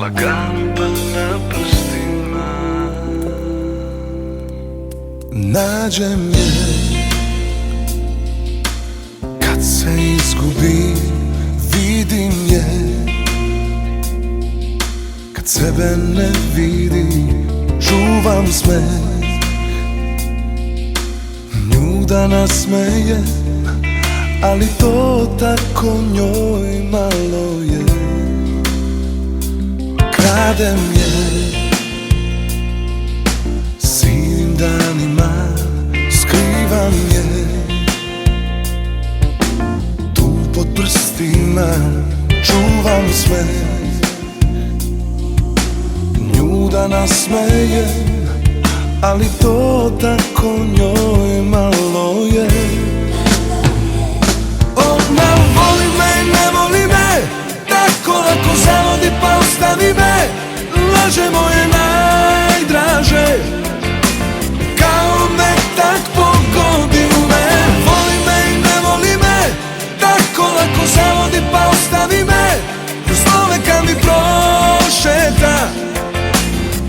lagano pa na prstima. Nađem je kad se izgubim, vidim je kad sebe ne vidim. Čuvam smeh, nju da nasmejem, ali to tako njoj malo je. Kradem je sivim danima, skrivam je tu pod prstima. Čuvam smeh, nju da nasmejem, ali to tako njoj malo je. Ona voli me i ne voli me, tako lako zavodi pa ostavi me. Lažemo je najdraže, kao metak pogodi me. Voli me i ne voli me, tako lako zavodi pa ostavi me. Kroz slove kad mi prošeta,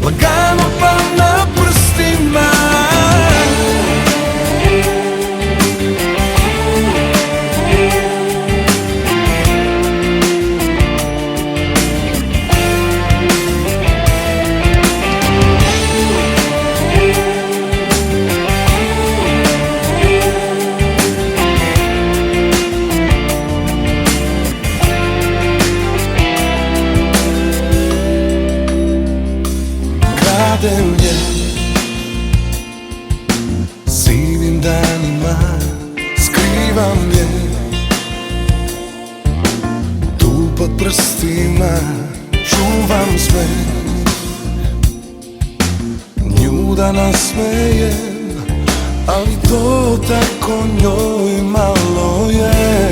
lagano pa na prstima. Kradem je sivim danima, skrivam je tu pod prstima. Čuvam smeh, nju da nasmejem, ali to tako njoj malo je.